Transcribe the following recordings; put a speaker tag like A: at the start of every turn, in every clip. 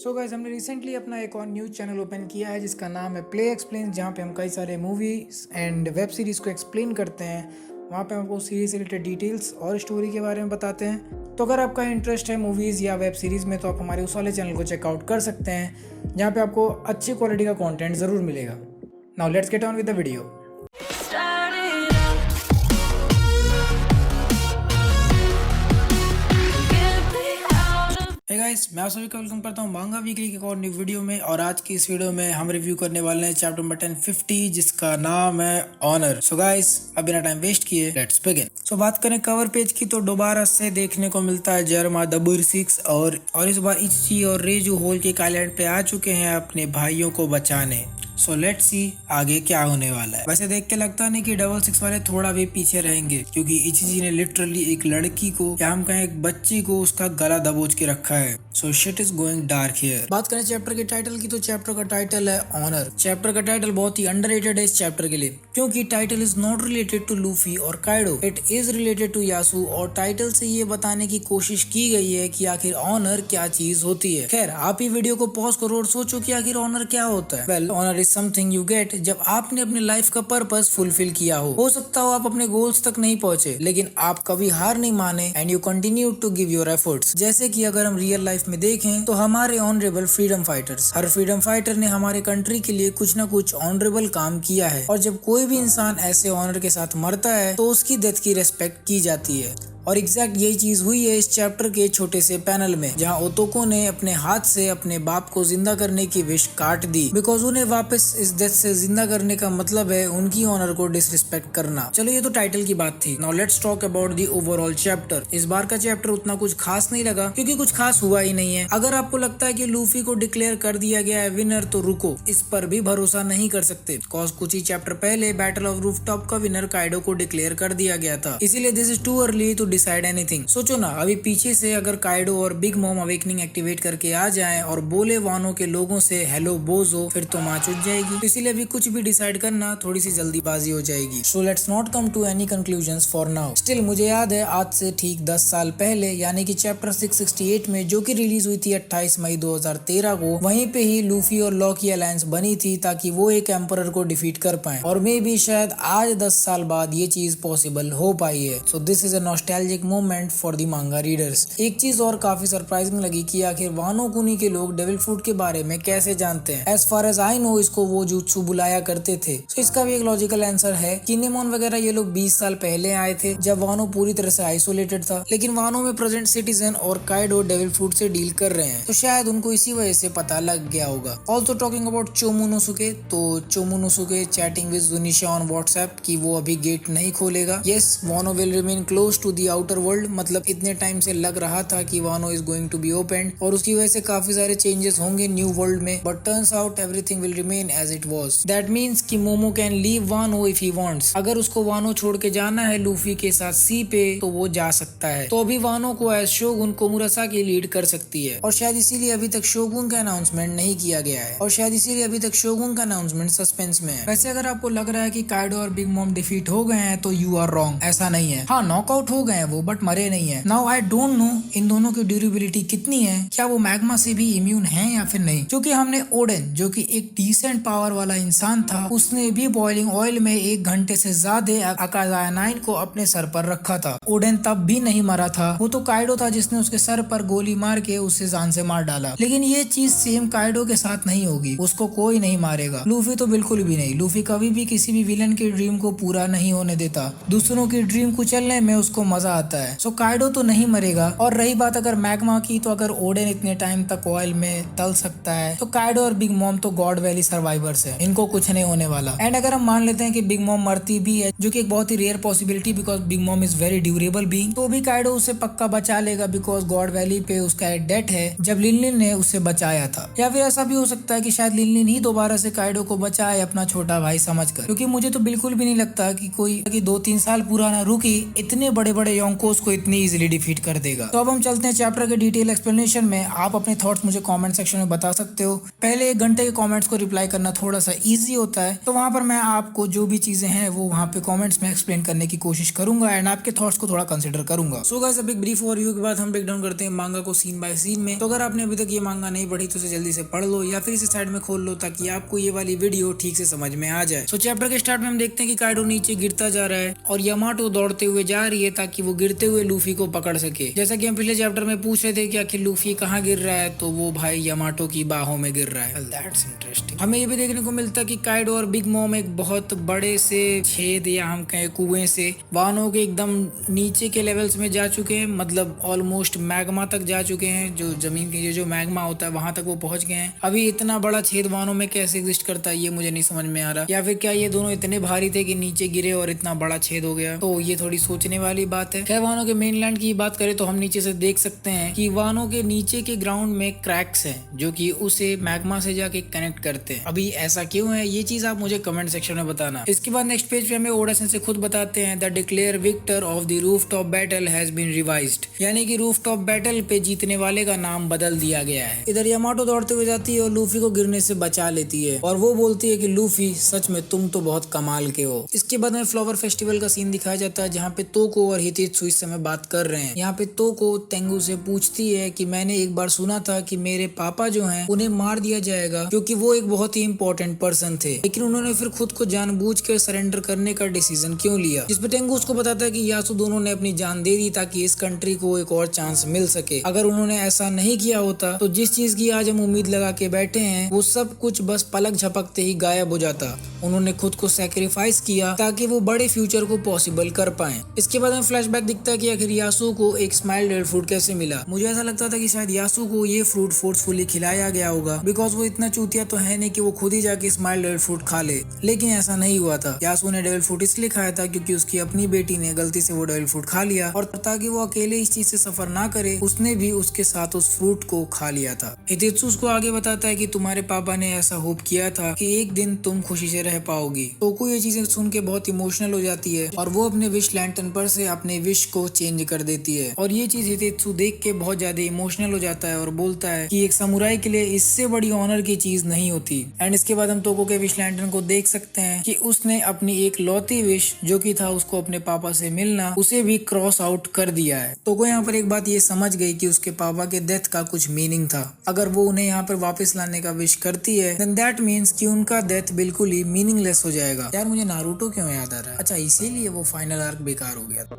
A: So guys हमने recently अपना एक और न्यूज़ चैनल ओपन किया है जिसका नाम है प्ले एक्सप्लेन, जहाँ पे हम कई सारे मूवीज एंड वेब सीरीज़ को एक्सप्लेन करते हैं। वहाँ पे हम आपको सीरीज से रिलेटेड डिटेल्स और स्टोरी के बारे में बताते हैं। तो अगर आपका इंटरेस्ट है मूवीज़ या वेब सीरीज़ में तो आप हमारे उस वाले चैनल को चेकआउट कर सकते हैं, जहाँ पे आपको अच्छी क्वालिटी का कॉन्टेंट ज़रूर मिलेगा। Now let's get on with the video. Hey guys, मैं आप सभी का वेलकम करता हूँ मांगा वीकली की एक और न्यू वीडियो में। और आज की इस वीडियो में हम रिव्यू करने वाले हैं चैप्टर नंबर 1050 जिसका नाम है ऑनर। सो गाइस, अब बिना टाइम वेस्ट किए लेट्स बिगिन। सो बात करें कवर पेज की तो दोबारा से देखने को मिलता है जरमा द और इस बार इची और रेजू होल के आइलैंड पे आ चुके हैं अपने भाइयों को बचाने। सो लेट्स सी आगे क्या होने वाला है। वैसे देख के लगता नहीं कि 66 वाले थोड़ा भी पीछे रहेंगे, क्योंकि इचिजी ने लिटरली एक लड़की को या हम कहें एक बच्ची को उसका गला दबोच के रखा है। So shit is going dark here. बात करें चैप्टर के टाइटल की तो चैप्टर का टाइटल है ऑनर। चैप्टर का टाइटल बहुत ही अंडररेटेड है इस चैप्टर के लिए, क्योंकि title is not related to Luffy और Kaido, it is related to Yasu. और टाइटल से ये बताने की कोशिश की गई है कि आखिर ऑनर क्या चीज होती है। खैर, आप ही वीडियो को पॉज करो और सोचो कि आखिर ऑनर क्या होता है। Well, honour is something you get जब आपने अपने लाइफ का पर्पस फुलफिल किया हो सकता हो आप अपने गोल्स तक नहीं पहुंचे, लेकिन आप कभी हार नहीं माने and you continue to give your efforts. जैसे कि अगर हम रियल लाइफ में देखें तो हमारे honourable freedom fighters, her freedom fighter ने हमारे कंट्री के लिए कुछ ना कुछ ऑनरेबल काम किया है। और जब कोई भी इंसान ऐसे ऑनर के साथ मरता है तो उसकी डेथ की रेस्पेक्ट की जाती है। और एग्जैक्ट यही चीज हुई है इस चैप्टर के छोटे से पैनल में, जहां ओतोको ने अपने हाथ से अपने बाप को जिंदा करने की विश काट दी, बिकॉज उन्हें वापस इस डेथ से जिंदा करने का मतलब है उनकी ऑनर को डिसरिस्पेक्ट करना। चलो, ये तो टाइटल की बात थी। Now let's talk about the overall chapter. इस बार का चैप्टर उतना कुछ खास नहीं लगा, क्योंकि कुछ खास हुआ ही नहीं है। अगर आपको लगता है कि लूफी को डिक्लेयर कर दिया गया है विनर तो रुको, इस पर भी भरोसा नहीं कर सकते। कॉज कुछ ही चैप्टर पहले बैटल ऑफ रूफटॉप का विनर काइडो को डिक्लेयर कर दिया गया था, इसीलिए this is too early to decide anything. सोचो ना, अभी पीछे से अगर काइडो और बिग मॉम अवेकनिंग एक्टिवेट करके आ जाएं और बोले वानो के लोगों से हेलो बोजो, फिर तो मां चुट जाएगी। तो इसीलिए अभी कुछ भी डिसाइड करना थोड़ी सी जल्दीबाजी हो जाएगी। So let's not come to any conclusions for now. Still मुझे याद है आज से ठीक 10 साल पहले, यानी कि चैप्टर 668 में, जो कि रिलीज हुई थी 28 मई 2013 को, वहीं पे ही लूफी और लॉ की अलायंस बनी थी ताकि वो एक एम्परर को डिफीट कर पाए। और मे भी शायद आज 10 साल बाद ये चीज पॉसिबल हो पाई है। So this is a nostalgic moment for the मांगा रीडर्स। एक चीज और काफी सरप्राइजिंग लगी कि आखिर वानो कुनी के लोग डेविल फ्रूट के बारे में कैसे जानते हैं। As far as I know, इसको वो जुत्सु बुलाया करते थे। तो इसका भी एक लॉजिकल आंसर है। किनेमोन वगैरह ये लोग 20 साल पहले आए थे जब वानो पूरी तरह से आइसोलेटेड था, लेकिन वानो में प्रेजेंट सिटीजन और काइडो डेविल फ्रूट से डील कर रहे हैं, तो शायद उनको इसी वजह से पता लग गया होगा। ऑल्सो टॉकिंग अबाउट चोमुनोसुके, तो Momonosuke chatting with Junisha on WhatsApp कि वो अभी गेट नहीं खोलेगा। Yes, Wano will remain close to the outer world. मतलब इतने टाइम से लग रहा था कि Wano is going to be open और उसकी वजह से काफी सारे चेंजेस होंगे न्यू वर्ल्ड में, but turns out everything will remain as it was. That means कि Momo can leave Wano if he wants. अगर उसको वानो छोड़ के जाना है लूफी के साथ सी पे तो वो जा सकता है। तो अभी वानो को एज शोगुन कोमुरासाकी लीड कर सकती है, और शायद इसीलिए अभी तक शोगुन का अनाउंसमेंट नहीं किया गया है, और शायद इसीलिए अभी तक शोगुन का अनाउंसमेंट सस्पेंस में है। वैसे अगर आपको लग रहा है कि काइडो और बिग मॉम डिफीट हो गए हैं तो यू आर रॉन्ग। ऐसा नहीं है। हाँ, नॉकआउट हो गए हैं वो, बट मरे नहीं है। नाउ आई डोंट नो इन दोनों की ड्यूरेबिलिटी कितनी है, क्या वो मैग्मा से भी इम्यून है या फिर नहीं। क्योंकि हमने ओडेन, जो कि एक डिसेंट पावर वाला इंसान था, उसने भी बॉइलिंग ऑयल में 1 घंटे से ज्यादा अकाजायानाइन को अपने सर पर रखा था। ओडेन तब भी नहीं मरा था। वो तो काइडो था जिसने उसके सर पर गोली मार के उसे जान से मार डाला। लेकिन ये चीज सेम काइडो के साथ नहीं होगी। उसको कोई नहीं मारेगा। लूफी तो बिल्कुल भी नहीं। लूफी कभी भी किसी भी विलन के ड्रीम को पूरा नहीं होने देता। दूसरों की ड्रीम कुचलने में उसको मजा आता है। सो काइडो तो नहीं मरेगा। और रही बात अगर मैग्मा की, तो अगर ओडेन इतने टाइम तक ऑयल में तल सकता है तो काइडो और बिग मॉम तो गॉड वैली सर्वाइवर्स है, इनको कुछ नहीं होने वाला। एंड अगर हम मान लेते हैं कि बिग मॉम मरती भी है, जो कि एक बहुत ही rare possibility because Big Mom is very durable being, तो भी काइडो उसे पक्का बचा लेगा बिकॉज गॉड वैली पे उसका एक डेट है जब लिनलिन ने उसे बचाया था। या फिर ऐसा भी हो सकता है कि शायद लिनलिन ही दोबारा से काइडो को बचाए अपना छोटा भाई समझकर, क्योंकि मुझे तो बिल्कुल भी नहीं लगता कि कोई 2-3 साल पुराना रूकी इतने बड़े बड़े योंकोस को इतनी इजीली डिफीट कर देगा। तो अब हम चलते हैं चैप्टर के डिटेल एक्सप्लेनेशन में। आप अपने थॉट्स मुझे कमेंट सेक्शन में बता सकते हो। पहले 1 घंटे के कमेंट्स को रिप्लाई करना थोड़ा सा इजी होता है, तो वहां पर मैं आपको जो भी चीजें हैं वो वहां पे कमेंट्स में एक्सप्लेन करने की कोशिश करूंगा एंड आपके थॉट्स को थोड़ा कंसिडर करूंगा। सो गाइस, अब एक ब्रीफ ओवरव्यू के बाद हम ब्रेक डाउन करते हैं मांगा को सीन बाय सीन में। तो अगर आपने अभी तक ये मांगा नहीं पढ़ी तो इसे जल्दी से पढ़ लो या फिर इसे साइड में खोल लो ताकि आपको ये वाली वीडियो ठीक से समझ में आ जाए। सो चैप्टर के स्टार्ट में हम देखते हैं कि काइडो नीचे गिरता जा रहा है और यामाटो दौड़ते हुए जा रही है ताकि वो गिरते हुए लूफी को पकड़ सके। जैसा कि हम पिछले चैप्टर में पूछ रहे थे कि आखिर लूफी कहाँ गिर रहा है, तो वो भाई यामाटो की बाहों में गिर रहा है। That's interesting. हमें ये भी देखने को मिलता है कि काइडो और बिग मॉम एक बहुत बड़े से छेद या हम कहें कुएं से वानों के एकदम नीचे के लेवल्स में जा चुके हैं, मतलब ऑलमोस्ट मैग्मा तक जा चुके हैं। जो जमीन के जो मैग्मा होता है वहां तक वो पहुंच गए हैं। अभी इतना बड़ा छेद वानों में कैसे एग्जिस्ट करता है ये मुझे नहीं समझ में आ रहा, या फिर क्या ये दोनों इतने भारी थे कि नीचे गिरे और इतना बड़ा छेद हो गया। तो ये थोड़ी सोचने वाली बात है। खैर, वानों के मेनलैंड की बात करें तो हम नीचे से देख सकते हैं कि वानों के नीचे के ग्राउंड में क्रैक्स हैं जो कि उसे मैग्मा से जाके कनेक्ट करते हैं। अभी ऐसा क्यों है ये चीज आप मुझे कमेंट सेक्शन में बताना। इसके बाद नेक्स्ट पेज पे हमें ओडा सेंसेई खुद बताते हैं the declare victor of the rooftop battle has been revised, यानी कि रूफटॉप बैटल पे जीतने वाले का नाम बदल दिया गया है। इधर यामाटो दौड़ते हुए जाती है और लूफी को गिरने से बचा लेती है और वो बोलती है कि लूफी सच में तुम तो बहुत कमाल के हो। इसके बाद में फ्लावर फेस्टिवल का सीन दिखाया जाता है जहाँ पे तोको और हितेत्सु इस समय बात कर रहे हैं। यहाँ पे तोको तेंगू से पूछती है कि मैंने एक बार सुना था कि मेरे पापा जो हैं उन्हें मार दिया जाएगा क्योंकि वो एक बहुत ही इंपॉर्टेंट पर्सन थे, लेकिन उन्होंने फिर खुद को जानबूझकर सरेंडर करने का डिसीजन क्यों लिया। जिस पे तेंगू उसको बताता है कि यासु दोनों ने अपनी जान दे दी ताकि इस कंट्री को एक और चांस मिल सके। अगर उन्होंने ऐसा नहीं किया होता तो जिस चीज की आज हम उम्मीद लगा के बैठे हैं वो सब कुछ बस पलक झपकते ही गायब हो जाता। उन्होंने खुद को सैक्रिफाइस किया ताकि वो बड़े फ्यूचर को पॉसिबल कर पाएं। इसके बाद हमें फ्लैशबैक दिखता है कि आखिर यासु को एक स्माइल डेड फ्रूट कैसे मिला। मुझे ऐसा लगता था कि शायद यासु को ये फ्रूट फोर्सफुली खिलाया गया होगा बिकॉज वो इतना चूतिया तो है नहीं कि वो खुद ही जाके स्माइल डेविल फ्रूट खा ले, लेकिन ऐसा नहीं हुआ था। यासु ने डेविल फ्रूट इसलिए खाया था क्योंकि उसकी अपनी बेटी ने गलती से वो डेविल फ्रूट खा लिया और ताकि वो अकेले इस चीज से सफर ना करे उसने भी उसके साथ उस फ्रूट को खा लिया था। हितेत्सु उसको आगे बताता है कि तुम्हारे पापा ने ऐसा होप किया था कि एक दिन तुम खुशी से रह पाओगी। तोको ये चीजें सुन के बहुत इमोशनल हो जाती है और वो अपने विश लैंटर्न पर से अपने विश को चेंज कर देती है और ये चीज हितेत्सु देख के बहुत ज्यादा इमोशनल हो जाता है और बोलता है कि एक समुराई के लिए इससे बड़ी ऑनर की चीज नहीं होती। एंड इसके बाद हम तोको के विश लैंटर्न को देख सकते हैं कि उसने अपनी एक लौती विश जो कि था उसको अपने पापा से मिलना, उसे भी क्रॉस आउट कर दिया है। तोको यहाँ पर एक बात ये समझ गई कि उसके पापा के डेथ का कुछ मीनिंग था। अगर वो उन्हें यहाँ पर वापस लाने का विश करती है देन दैट मीन्स कि उनका डेथ बिल्कुल ही मीनिंगलेस हो जाएगा। यार मुझे नारुतो क्यों याद आ रहा है, अच्छा इसीलिए वो फाइनल आर्क बेकार हो गया था।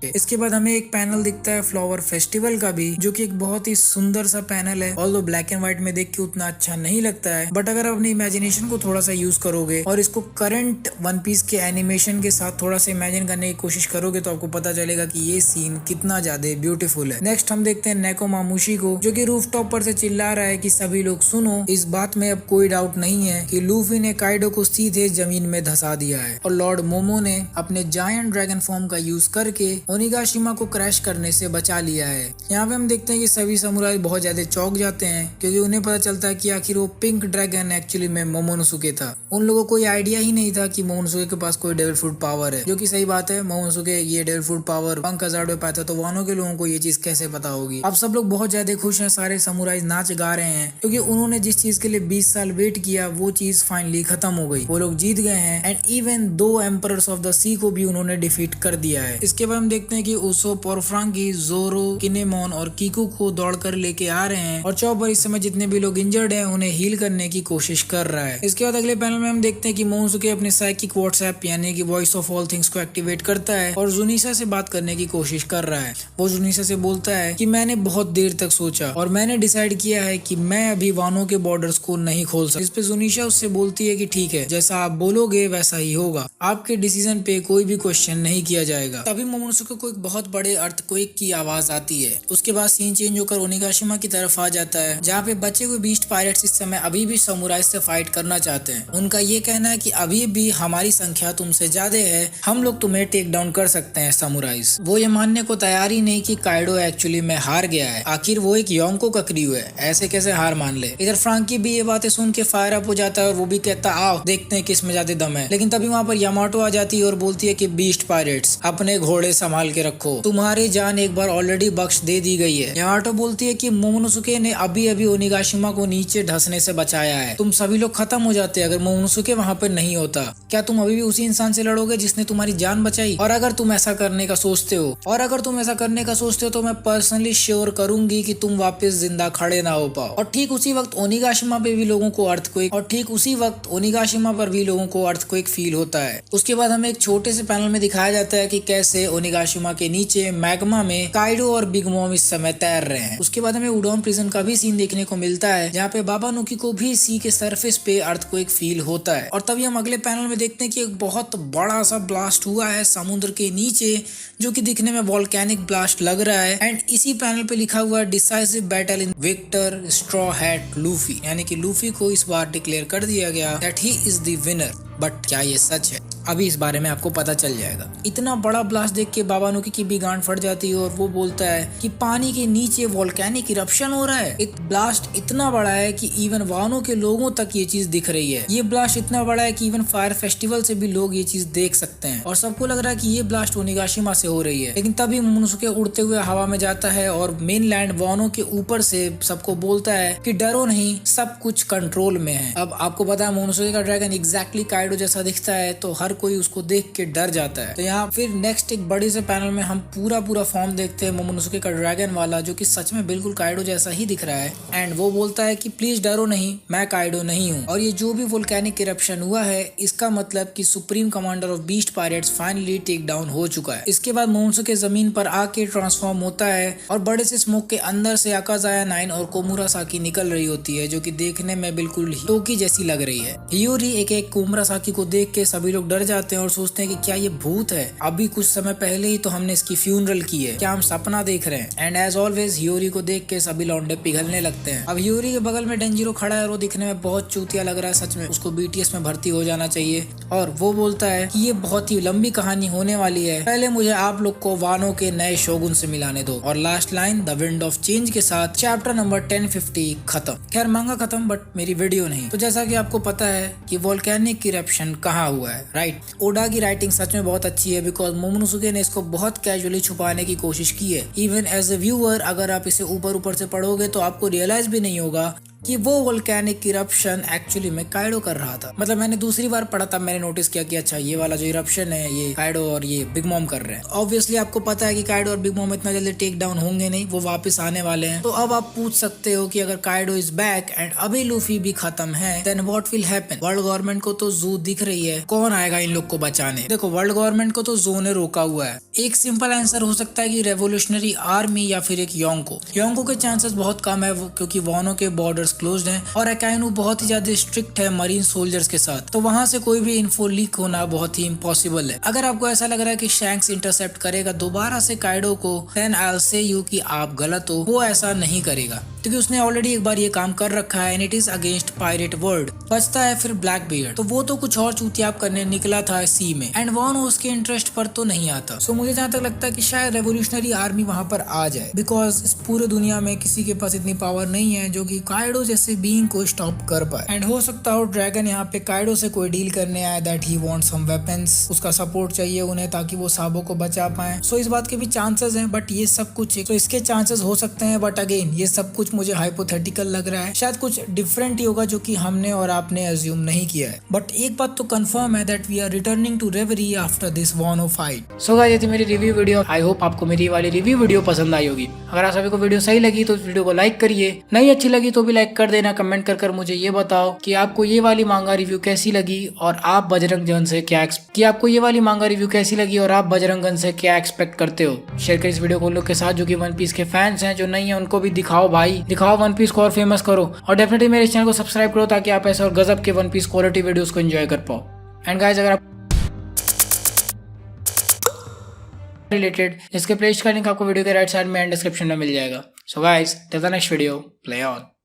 A: इसके बाद हमें एक पैनल दिखता है फ्लावर फेस्टिवल का भी, जो कि एक बहुत ही सुंदर सा पैनल है। ऑल्दो ब्लैक एंड व्हाइट में देख के उतना अच्छा नहीं लगता है, बट अगर अपनी इमेजिनेशन को थोड़ा सा यूज करोगे और इसको करंट वन पीस के एनिमेशन के साथ थोड़ा सा इमेजिन करने की कोशिश करोगे तो आपको पता चलेगा कि ये सीन कितना ज्यादा ब्यूटीफुल है। नेक्स्ट हम देखते हैं नेको मामुशी को, जो कि रूफटॉप पर से चिल्ला रहा है कि सभी लोग सुनो, इस बात में अब कोई डाउट नहीं है कि लूफी ने काइडो को सीधे जमीन में धसा दिया है और लॉर्ड मोमो ने अपने जायंट ड्रैगन फॉर्म का यूज करके ओनिगाशिमा को क्रैश करने से बचा लिया है। यहाँ पे हम देखते हैं कि सभी समुराई बहुत ज्यादा चौंक जाते हैं क्योंकि उन्हें पता चलता है कि आखिर वो पिंक ड्रैगन एक्चुअली में मोमोनोसुके था। उन लोगों को कोई आइडिया ही नहीं था कि मोमोनोसुके के पास कोई डेविल फ्रूट पावर है, जो कि सही बात है। मोमोनोसुके ये डेविल फ्रूट पावर पंख हजार्ड में पाया था, तो वानों के लोगों को ये चीज कैसे पता होगी। अब सब लोग बहुत ज्यादा खुश हैं, सारे समुराई नाच गा रहे हैं क्योंकि उन्होंने जिस चीज के लिए 20 साल वेट किया वो चीज फाइनली खत्म हो गई। वो लोग जीत गए हैं and even 2 emperors of the sea को भी उन्होंने डिफीट कर दिया है। इसके बाद हम देखते हैं कि उसोप और फ्रांकी जोरो, किनेमोन और कीकू को दौड़कर लेके आ रहे हैं और चॉपर इस समय जितने भी लोग इंजर्ड हैं उन्हें हील करने की कोशिश कर रहा है। इसके बाद अगले पैनल में हम देखते हैं कि मोमोनोसुके अपने साइकिक व्हाट्सएप यानी कि वॉइस ऑफ ऑल थिंग्स को एक्टिवेट करता है और जुनिसा से बात करने की कोशिश कर रहा है। वो जुनिसा से बोलता है कि मैंने बहुत देर तक सोचा और मैंने डिसाइड किया है कि मैं अभी वानों के बॉर्डर्स को नहीं खोल सकता। इस पे जुनिसा उससे बोलती है कि ठीक है, जैसा आप बोलोगे वैसा ही होगा, आपके डिसीजन पे कोई भी क्वेश्चन नहीं किया जाएगा। तभी मोमोनोसुके को एक बहुत बड़े अर्थक्वेक की आवाज आती है। उसके बाद सीन चेंज होकर ओनिगाशिमा की तरफ आ जाता है जहाँ पे बचे हुए बीस्ट पायरेट्स इस समय अभी भी समुराई से फाइट करना चाहते हैं। उनका ये कहना है कि अभी भी हमारी संख्या तुमसे ज्यादा है, हम लोग तुम्हें टेक डाउन कर सकते हैं समुराइज। वो ये मानने को तैयार ही नहीं कि काइडो एक्चुअली में हार गया है, आखिर वो एक योंको का क्रू है, ऐसे कैसे हार मान ले। इधर फ्रांकी भी ये बातें सुन के फायर अप हो जाता है और वो भी कहता आओ देखते हैं किस में ज्यादा दम है। लेकिन तभी वहाँ पर यामाटो आ जाती है और बोलती है कि बीस्ट पायरेट्स अपने घोड़े संभाल संभाल के रखो, तुम्हारी जान एक बार ऑलरेडी बख्श दे दी गई है। यामाटो बोलती है कि मोमोनोसुके ने अभी अभी ओनिगाशिमा को नीचे धंसने से बचाया है, तुम सभी लोग खत्म हो जाते अगर मोमोनोसुके वहाँ पर नहीं होता। क्या तुम अभी भी उसी इंसान से लड़ोगे जिसने तुम्हारी जान बचाई? और अगर तुम ऐसा करने का सोचते हो तो मैं पर्सनली श्योर करूंगी कि तुम वापस जिंदा खड़े ना हो पाओ। और ठीक उसी वक्त ओनिगाशिमा पे भी लोगों को अर्थक्वेक फील होता है। उसके बाद हमें एक छोटे से पैनल में दिखाया जाता है कि कैसे ओनिगाशिमा के नीचे मैग्मा में काइडो और बिग मॉम इस समय तैर रहे हैं। उसके बाद हमें उडोन प्रिजन का भी सीन देखने को मिलता है जहाँ पे बाबा नुकी को भी सी के सरफेस पे अर्थक्वेक फील होता है। और तभी हम अगले पैनल में देखते हैं कि एक बहुत बड़ा सा ब्लास्ट हुआ है समुद्र के नीचे, जो कि दिखने में वोल्केनिक ब्लास्ट लग रहा है। एंड इसी पैनल पे लिखा हुआ है decisive battle in victor straw hat Luffy, यानी कि लूफी को इस बार डिक्लेयर कर दिया गया that he is the winner. But क्या ये सच है? अभी इस बारे में आपको पता चल जाएगा। इतना बड़ा ब्लास्ट देख के बाबा नुकी की भी गांड फट जाती है और वो बोलता है कि पानी के नीचे वोल्केनिक इरप्शन हो रहा है। एक ब्लास्ट इतना बड़ा है कि इवन वानो के लोगों तक ये चीज दिख रही है। ये ब्लास्ट इतना बड़ा है कि इवन फायर फेस्टिवल से भी लोग ये चीज देख सकते हैं और सबको लग रहा है कि ये ब्लास्ट ओनिगाशिमा से हो रही है। लेकिन तभी मोमोनोसुके उड़ते हुए हवा में जाता है और मेन लैंड वानो के ऊपर से सबको बोलता है कि डरो नहीं, सब कुछ कंट्रोल में है। अब आपको पता है मोमोनोसुके का ड्रैगन एग्जैक्टली काइडो जैसा दिखता है, तो हर कोई उसको देख के डर जाता है। तो यहाँ फिर नेक्स्ट एक बड़े से पैनल में हम पूरा फॉर्म देखते हैं मोमोनोसुके का ड्रैगन वाला, जो कि सच में बिल्कुल काइडो जैसा ही दिख रहा है। एंड वो बोलता है कि प्लीज डरो नहीं, मैं काइडो नहीं हूँ। और ये जो भी वोल्केनिक इरप्शन हुआ है इसका मतलब कि supreme commander of beast pirates finally take down हो चुका है। इसके बाद मोमोनोसुके जमीन पर आके ट्रांसफॉर्म होता है और बड़े से स्मोक के अंदर से अकाजाया 9 और कोमुरासाकी निकल रही होती है, जो कि देखने में बिल्कुल हियोकी जैसी लग रही है। हियोरी एक कोमुरासाकी को देख के सभी लोग डर जाते हैं और सोचते हैं कि क्या ये भूत है? अभी कुछ समय पहले ही तो हमने इसकी फ्यूनरल की है, क्या हम सपना देख रहे हैं? एंड एज ऑलवेज हियोरी को देख के सभी लौंडे पिघलने लगते हैं। अब हियोरी के बगल में डेंजिरो खड़ा है और वो दिखने में बहुत चूतिया लग रहा है सच में, उसको बीटीएस में भर्ती हो जाना चाहिए। और वो बोलता है कि ये बहुत ही लंबी कहानी होने वाली है, पहले मुझे आप लोग को वानो के नए शोगुन से मिलाने दो। और last line the wind of change के साथ चैप्टर नंबर 1050 खत्म। खैर मांगा खत्म, बट मेरी वीडियो नहीं। तो जैसा कि आपको पता है कि वोल्केनिक इरप्शन कहाँ हुआ है, राइट? ओडा की राइटिंग सच में बहुत अच्छी है बिकॉज मोमोनोसुके ने इसको बहुत कैजुअली छुपाने की कोशिश की है। इवन एज ए व्यूअर अगर आप इसे ऊपर से पढ़ोगे तो आपको रियलाइज भी नहीं होगा कि वो वोल्केनिक इरप्शन एक्चुअली में काइडो कर रहा था। मतलब मैंने दूसरी बार पढ़ा तब मैंने नोटिस किया कि अच्छा ये वाला जो इरप्शन है ये काइडो और ये बिग मॉम कर रहे हैं। ऑब्वियसली आपको पता है कि काइडो और बिग मॉम इतना जल्दी टेक डाउन होंगे नहीं, वो वापस आने वाले हैं। तो अब आप पूछ सकते हो कि अगर काइडो इज बैक एंड अभी लूफी भी खत्म है then what will happen? World government को तो जू दिख रही है, कौन आएगा इन लोग को बचाने? देखो वर्ल्ड गवर्नमेंट को तो जू ने रोका हुआ है। एक सिंपल आंसर हो सकता है कि रेवोल्यूशनरी आर्मी या फिर एक योंको के चांसेस बहुत कम है क्योंकि वानो के बॉर्डर्स क्लोज्ड हैं और अकाइनो बहुत ही ज्यादा स्ट्रिक्ट है मरीन सोल्जर्स के साथ, तो वहां से कोई भी इन्फो लीक होना बहुत ही इम्पॉसिबल है। अगर आपको ऐसा लग रहा है कि शैंक्स इंटरसेप्ट करेगा दोबारा से काइडो को, then I will say you कि आप गलत हो। वो ऐसा नहीं करेगा क्योंकि उसने ऑलरेडी एक बार ये काम कर रखा है and it is against pirate world. बचता है फिर ब्लैक बियर्ड, तो वो तो कुछ और चूतियाप करने निकला था सी में एंड वानो उसके इंटरेस्ट पर तो नहीं आता। सो मुझे जहाँ तक लगता है कि शायद रेवोल्यूशनरी आर्मी वहां पर आ जाए बिकॉज इस पूरे दुनिया में किसी के पास इतनी पावर नहीं है जो कि काइडो जैसे बीइंग को स्टॉप कर पाए। एंड हो सकता हो ड्रैगन यहाँ पे काइडो से कोई डील करने आए that he wants some weapons, उसका सपोर्ट चाहिए उन्हें ताकि वो साबो को बचा पाए। सो इस बात के भी चांसेस हैं, बट ये सब कुछ तो इसके चांसेस हो सकते हैं, बट अगेन ये सब कुछ मुझे हाइपोथेटिकल लग रहा है। शायद कुछ डिफरेंट ही होगा जो कि हमने और आपने अज्यूम नहीं किया है। बट एक बात तो कंफर्म है that we are returning to Reverie after this Wano fight. So guys ये थी मेरी रिव्यू वीडियो। आई होप आपको मेरी वाली रिव्यू वीडियो पसंद आई होगी। अगर आप सभी को वीडियो सही लगी तो इस वीडियो को लाइक करिए, नहीं अच्छी लगी तो भी लाइक कर देना। कमेंट कर मुझे ये बताओ कि आपको ये वाली मांगा रिव्यू कैसी लगी और आप बजरंग गन से क्या एक्सपेक्ट करते हो। शेयर कर इस वीडियो को उन लोग के साथ जो कि वन पीस के फैंस हैं, जो नहीं है उनको भी दिखाओ भाई, दिखाओ वन पीस को और फेमस करो। और डेफिनेटली मेरे चैनल को सब्सक्राइब करो ताकि आप ऐसे और गजब के वन पीस क्वालिटी वीडियोस को एंजॉय कर पाओ। एंड गाइस अगर आप रिलेटेड इसके प्लेलिस्ट का लिंक आपको वीडियो के राइट साइड में एंड डिस्क्रिप्शन में मिल जाएगा। So guys till the next video, play on.